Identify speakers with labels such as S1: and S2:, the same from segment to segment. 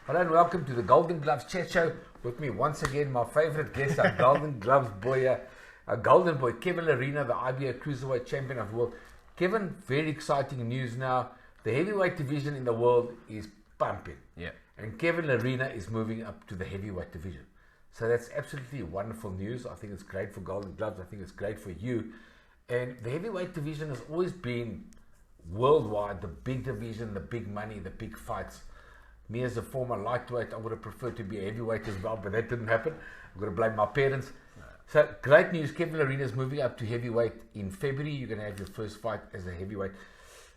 S1: Hello and welcome to the Golden Gloves Chat Show. With me once again, my favorite guest, our Golden Gloves boy, our Golden Boy, Kevin Lerena, the IBO Cruiserweight Champion of the world. Kevin, very exciting news now. The heavyweight division in the world is pumping.
S2: Yeah.
S1: And Kevin Lerena is moving up to the heavyweight division. So that's absolutely wonderful news. I think it's great for Golden Gloves. I think it's great for you. And the heavyweight division has always been worldwide, the big division, the big money, the big fights. Me as a former lightweight, I would have preferred to be a heavyweight as well, but that didn't happen. I'm going to blame my parents. So great news, Kevin Lerena is moving up to heavyweight in February. You're going to have your first fight as a heavyweight.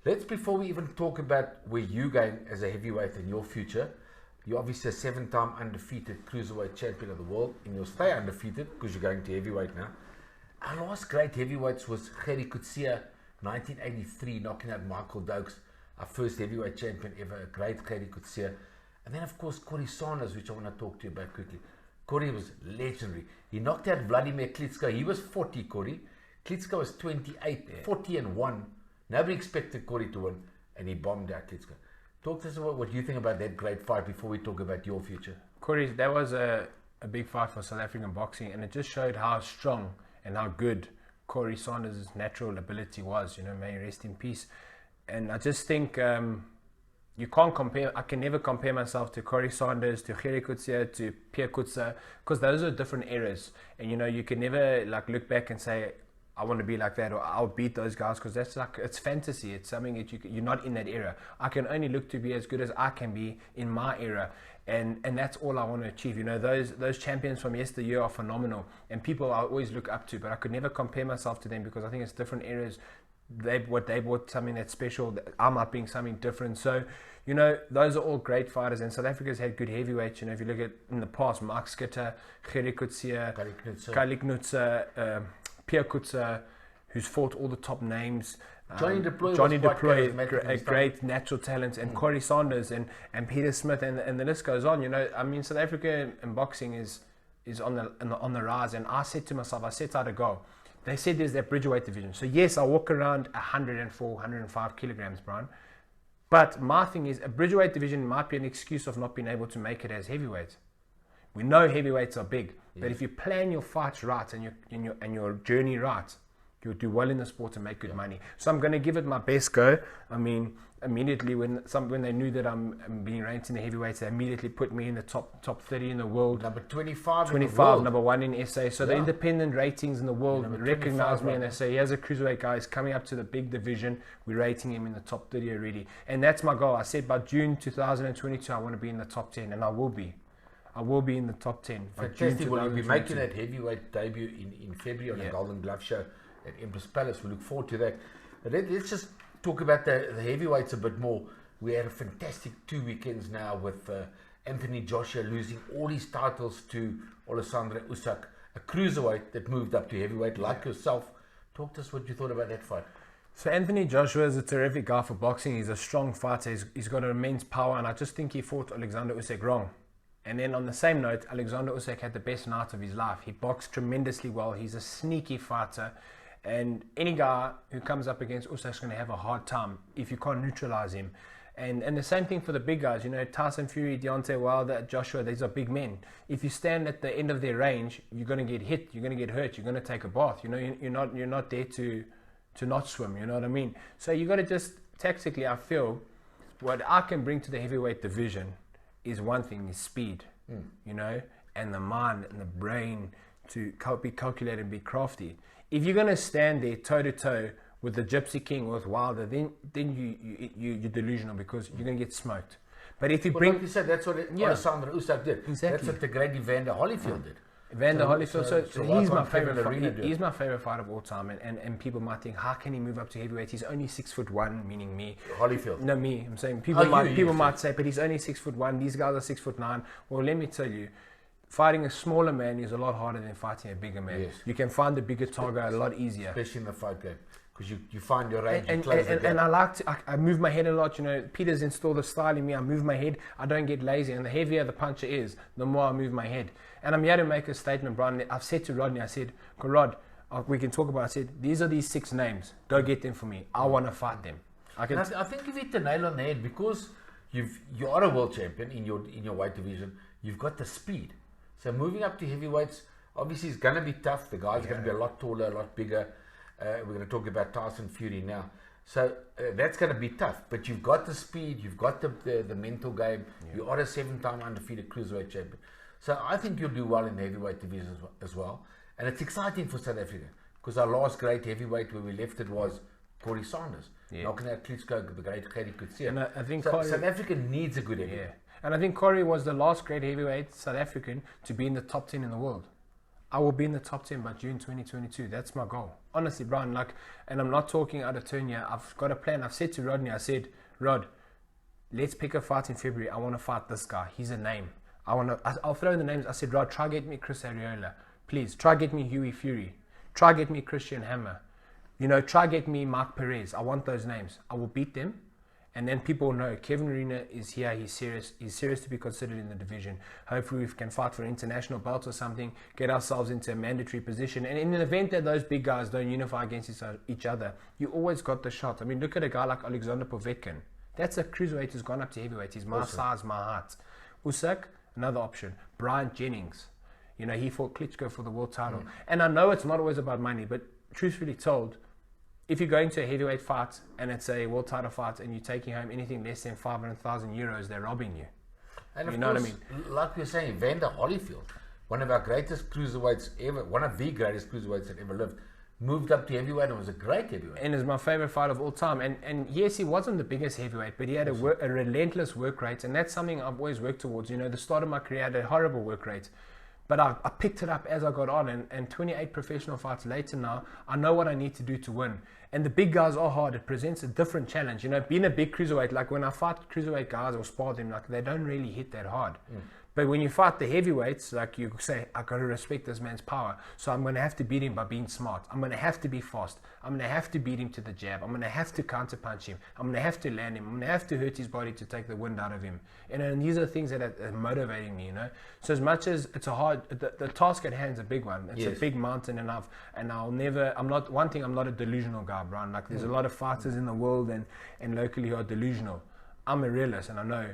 S1: Before we even talk about where you're going as a heavyweight in your future, you're obviously a 7-time undefeated Cruiserweight Champion of the world, and you'll stay undefeated because you're going to heavyweight now. Our last great heavyweights was Gerrie Coetzee, 1983, knocking out Michael Dokes, our first heavyweight champion ever, a great Gerrie Coetzee. And then, of course, Corey Sanders, which I want to talk to you about quickly. Corey was legendary. He knocked out Vladimir Klitschko. He was 40, Corey. Klitschko was 28, 40-1. Nobody expected Corey to win, and he bombed out Klitschko. Talk to us about what you think about that great fight before we talk about your future.
S2: Corey, that was a big fight for South African boxing, and it just showed how strong and how good Corey Sanders' natural ability was. You know, may he rest in peace. And I just think you can't compare. I can never compare myself to Corey Sanders, to Gerrie Coetzee, to Pierre Coetzee, because those are different eras. And you know, you can never like look back and say, I want to be like that, or I'll beat those guys, because that's like, it's fantasy. It's something that you're not in that era. I can only look to be as good as I can be in my era, and that's all I want to achieve. You know, those champions from yesteryear are phenomenal, and people I always look up to, but I could never compare myself to them because I think it's different eras. They bought something that's special. I might bring something different. So, you know, those are all great fighters, and South Africa's had good heavyweights. You know, if you look at in the past, Mark Skitter, Gerrie Coetzee, Kali Knutze, Pierre Coetzee, who's fought all the top names.
S1: Johnny de Plooy,
S2: a great natural talent, and Corey Sanders and Peter Smith, and the list goes on. You know, I mean, South Africa in boxing is on the rise. And I said to myself, I set out a goal. They said there's that bridgeweight division. So yes, I walk around 104, 105 kilograms, Brian. But my thing is, a bridgeweight division might be an excuse of not being able to make it as heavyweight. We know heavyweights are big, but if you plan your fights right and your journey right, you'll do well in the sport and make good money. So I'm going to give it my best go. I mean, immediately when they knew that I'm being ranked in the heavyweights, they immediately put me in the top 30 in the world.
S1: Number 25
S2: in the world. Number 1 in SA. So the independent ratings in the world recognize me, and they say, here's a cruiserweight guy, he's coming up to the big division. We're rating him in the top 30 already. And that's my goal. I said by June 2022, I want to be in the top 10, and I will be. I will be in the top 10.
S1: Fantastic. Well, you'll be making that heavyweight debut in February on the Golden Glove Show at Empress Palace. We look forward to that. But let's just talk about the heavyweights a bit more. We had a fantastic 2 weekends now with Anthony Joshua losing all his titles to Alexander Usyk, a cruiserweight that moved up to heavyweight like yourself. Talk to us what you thought about that fight.
S2: So Anthony Joshua is a terrific guy for boxing. He's a strong fighter. He's got an immense power, and I just think he fought Alexander Usyk wrong. And then on the same note, Alexander Usyk had the best night of his life. He boxed tremendously well. He's a sneaky fighter. And any guy who comes up against Usyk is going to have a hard time if you can't neutralize him. And the same thing for the big guys. You know, Tyson Fury, Deontay Wilder, Joshua, these are big men. If you stand at the end of their range, you're going to get hit, you're going to get hurt, you're going to take a bath. You know, you're not there to not swim, you know what I mean? So you got to just, tactically, I feel, what I can bring to the heavyweight division is one thing, is speed, you know, and the mind and the brain to be calculated and be crafty. If you're going to stand there toe-to-toe with the Gypsy King or with Wilder, then you're delusional, because you're going to get smoked. But if you bring...
S1: like you said, that's what Alexander Usyk did.
S2: Exactly.
S1: That's what the great Evander Holyfield did.
S2: Evander Holyfield, so he's my favorite fighter. He's my favorite fighter of all time, and people might think, how can he move up to heavyweight? He's only 6'1", meaning me.
S1: Holyfield.
S2: No, me. I'm saying people might say, but he's only 6'1". These guys are 6'9". Well, let me tell you, fighting a smaller man is a lot harder than fighting a bigger man. Yes. You can find the bigger target a lot easier,
S1: especially in the fight game, because you find your range.
S2: And I like to, I move my head a lot. You know, Peter's installed a style in me. I move my head. I don't get lazy. And the heavier the puncher is, the more I move my head. And I'm here to make a statement, Brian. I've said to Rodney, I said, Rod, we can talk about. I said, these are these 6 names. Go get them for me. I want to fight them.
S1: I think you've hit the nail on the head, because You are a world champion in your weight division. You've got the speed. So moving up to heavyweights, obviously, it's going to be tough. The guy's going to be a lot taller, a lot bigger. We're going to talk about Tyson Fury now. So that's going to be tough. But you've got the speed. You've got the mental game. Yeah. You are a 7-time undefeated cruiserweight champion. So I think you'll do well in the heavyweight division as well. And it's exciting for South Africa because our last great heavyweight where we left it was Corey Sanders. Knocking out Klitschko, the great Gerrie Coetzee.
S2: And I think
S1: South Africa needs a good heavyweight.
S2: Yeah. And I think Corey was the last great heavyweight South African to be in the top 10 in the world. I will be in the top 10 by June 2022. That's my goal. Honestly, Brian, and I'm not talking out of turn here. I've got a plan. I've said to Rodney, I said, Rod, let's pick a fight in February. I want to fight this guy. He's a name. I'll throw in the names. I said, Rod, try get me Chris Arreola. Please, try get me Hughie Fury. Try get me Christian Hammer. Try get me Mark Perez. I want those names. I will beat them. And then people know Kevin Lerena is here. He's serious. He's serious to be considered in the division. Hopefully we can fight for an international belt or something, get ourselves into a mandatory position. And in an event that those big guys don't unify against each other, you always got the shot. I mean, look at a guy like Alexander Povetkin. That's a cruiserweight who's gone up to heavyweight. He's my size, my height. Usyk, another option. Brian Jennings. He fought Klitschko for the world title. And I know it's not always about money, but truthfully told, if you're going to a heavyweight fight and it's a world title fight and you're taking home anything less than 500,000 euros, they're robbing you.
S1: And of course, like we were saying, Evander Holyfield, one of our greatest cruiserweights ever, one of the greatest cruiserweights that ever lived, moved up to heavyweight and was a great heavyweight.
S2: And is my favorite fight of all time. And yes, he wasn't the biggest heavyweight, but he had a relentless work rate. And that's something I've always worked towards. The start of my career, I had a horrible work rate. But I picked it up as I got on, and 28 professional fights later now, I know what I need to do to win. And the big guys are hard. It presents a different challenge. Being a big cruiserweight, like when I fight cruiserweight guys or spar them, they don't really hit that hard. But when you fight the heavyweights, like you say, I got to respect this man's power. So I'm going to have to beat him by being smart. I'm going to have to be fast. I'm going to have to beat him to the jab. I'm going to have to counterpunch him. I'm going to have to land him. I'm going to have to hurt his body to take the wind out of him. And these are the things that are motivating me, So as much as it's the task at hand is a big one. It's a big mountain, and I'm not a delusional guy, Brian. There's a lot of fighters in the world and locally who are delusional. I'm a realist, and I know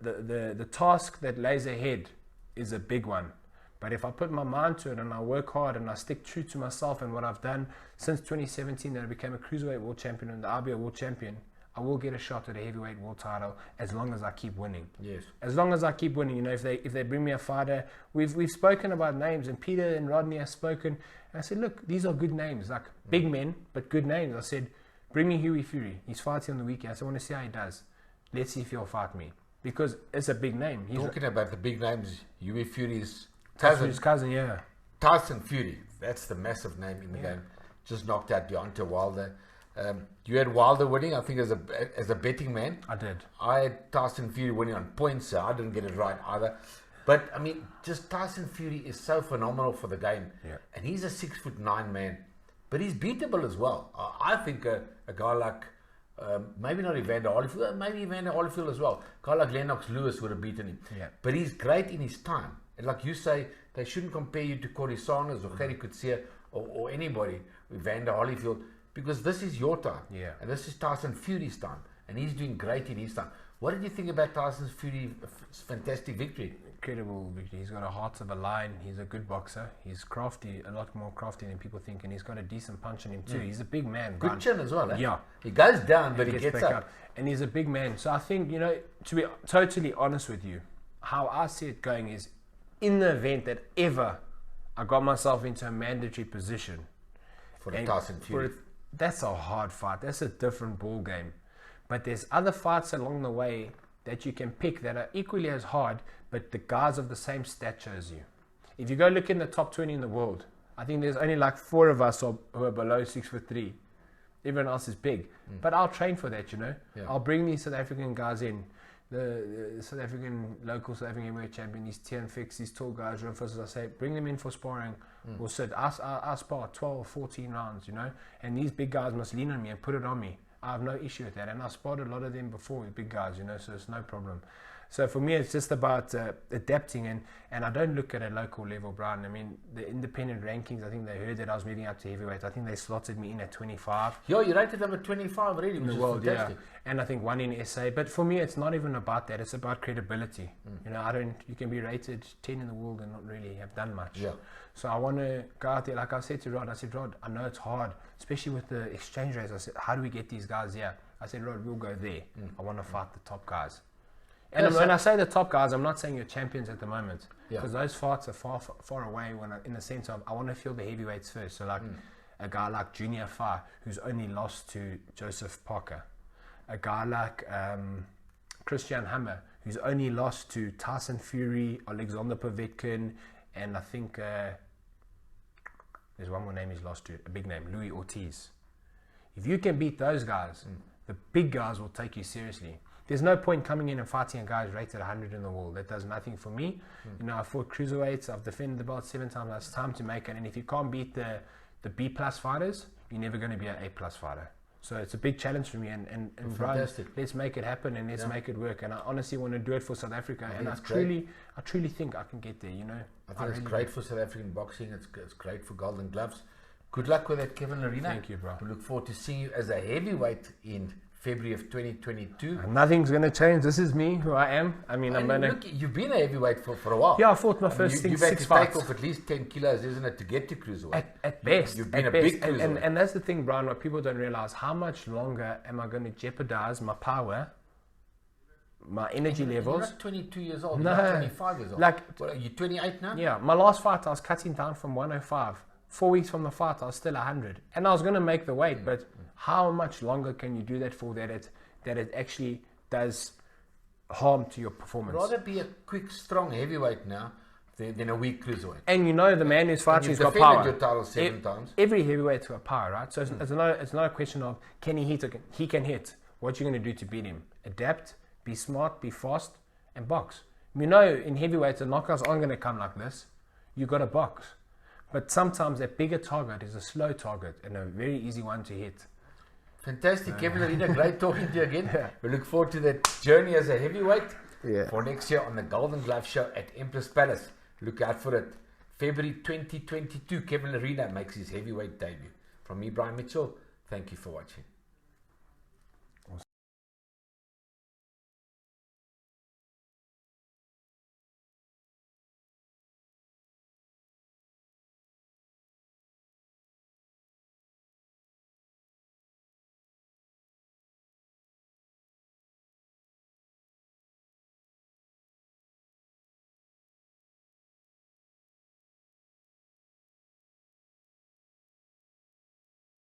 S2: the task that lays ahead is a big one. But if I put my mind to it and I work hard and I stick true to myself and what I've done since 2017, that I became a cruiserweight world champion and the IBO world champion, I will get a shot at a heavyweight world title as long as I keep winning.
S1: Yes.
S2: As long as I keep winning, if they bring me a fighter, we've spoken about names, and Peter and Rodney have spoken, and I said, look, these are good names, big men, but good names. I said, bring me Hughie Fury. He's fighting on the weekend. I said, I want to see how he does. Let's see if he'll fight me. Because it's a big name.
S1: Talking about the big names, Hughie Fury's
S2: cousin, yeah.
S1: Tyson Fury, that's the massive name in the game. Just knocked out Deontay Wilder. You had Wilder winning, I think, as a betting man.
S2: I did.
S1: I had Tyson Fury winning on points, so I didn't get it right either. But, just Tyson Fury is so phenomenal for the game.
S2: Yeah. And
S1: he's a 6'9" man. But he's beatable as well. I think a guy like... maybe not Evander Holyfield, maybe Evander Holyfield as well. A guy like Lennox Lewis would have beaten him.
S2: Yeah.
S1: But he's great in his time. And like you say, they shouldn't compare you to Corey Sanders or Gerrie Coetzee or anybody, Evander Holyfield, because this is your time.
S2: Yeah.
S1: And this is Tyson Fury's time. And he's doing great in his time. What did you think about Tyson Fury's fantastic victory?
S2: Incredible victory. He's got a heart of a lion. He's a good boxer. He's crafty, a lot more crafty than people think, and he's got a decent punch in him too. He's a big man.
S1: Good chin as well.
S2: Yeah.
S1: He goes down, but he gets up.
S2: And he's a big man. So I think, to be totally honest with you, how I see it going is, in the event that ever I got myself into a mandatory position
S1: for the Tyson Fury,
S2: that's a hard fight. That's a different ball game. But there's other fights along the way that you can pick that are equally as hard, but the guys of the same stature as you. If you go look in the top 20 in the world, I think there's only 4 of us who are below 6'3". Everyone else is big. But I'll train for that, Yeah. I'll bring these South African guys in. The South African, local South African heavyweight champion, these Tian Fix, these tall guys, Rufus, I say, bring them in for sparring. We'll sit. I spar 12, 14 rounds, And these big guys must lean on me and put it on me. I have no issue with that. And I've sparred a lot of them before with big guys, so it's no problem. So for me, it's just about adapting, and I don't look at a local level, Brian. I mean, the independent rankings, I think they heard that I was moving up to heavyweight. I think they slotted me in at 25.
S1: Yeah, you rated them at 25 already, which is fantastic.
S2: And I think one in SA. But for me, it's not even about that. It's about credibility. You know, you can be rated 10 in the world and not really have done much.
S1: Yeah.
S2: So I want to go out there, like I said to Rod, I know it's hard, especially with the exchange rates. I said, how do we get these guys here? I said, Rod, we'll go there. I want to fight the top guys. And when I say the top guys, I'm not saying you're champions at the moment, because those fights are far away. In the sense of, I want to feel the heavyweights first. So like a guy like Junior Fa, who's only lost to Joseph Parker, a guy like Christian Hammer, who's only lost to Tyson Fury, Alexander Povetkin, and I think there's one more name he's lost to, a big name, Louis Ortiz. If you can beat those guys, the big guys will take you seriously. There's no point coming in and fighting a guy who's rated 100 in the world. That does nothing for me. You know, I fought cruiserweights. I've defended the belt 7 times. It's time to make it. And if you can't beat the B plus fighters, you're never going to be an A plus fighter. So it's a big challenge for me. And Brian, let's make it happen and let's make it work. And I honestly want to do it for South Africa. And I truly think I can get there. You know,
S1: I think it's great for South African boxing. It's great for Golden Gloves. Good luck with that, Kevin Lerena.
S2: Thank you, bro.
S1: We look forward to seeing you as a heavyweight in February of 2022.
S2: Nothing's going to change. This is me, who I am. I mean, I'm going to...
S1: Look, you've been a heavyweight for a while.
S2: Yeah, I fought my first 6 fights.
S1: You've had to take off at least 10 kilos, isn't it, to get to cruiserweight?
S2: At best.
S1: You've been a big cruiserweight.
S2: And that's the thing, Brian, what people don't realize. How much longer am I going to jeopardize my power, my energy levels?
S1: You're not 22 years old.
S2: No.
S1: You're not 25 years old. What, are you 28 now?
S2: Yeah. My last fight, I was cutting down from 105. 4 weeks from the fight, I was still 100. And I was going to make the weight, but how much longer can you do that for that it actually does harm to your performance?
S1: I'd rather be a quick, strong heavyweight now than a weak cruiserweight.
S2: And you know the man who's fighting has got
S1: power.
S2: power.
S1: Your title 7 times.
S2: Every heavyweight's got power, right? So it's not a question of can he hit or he can hit. What you're going to do to beat him? Adapt, be smart, be fast, and box. You know in heavyweights the knockouts aren't going to come like this. You got to box. But sometimes that bigger target is a slow target and a very easy one to hit.
S1: Fantastic, Kevin Lerena. Great talking to you again. We look forward to that journey as a heavyweight for next year on the Golden Glove Show at Empress Palace. Look out for it. February 2022, Kevin Lerena makes his heavyweight debut. From me, Brian Mitchell, thank you for watching.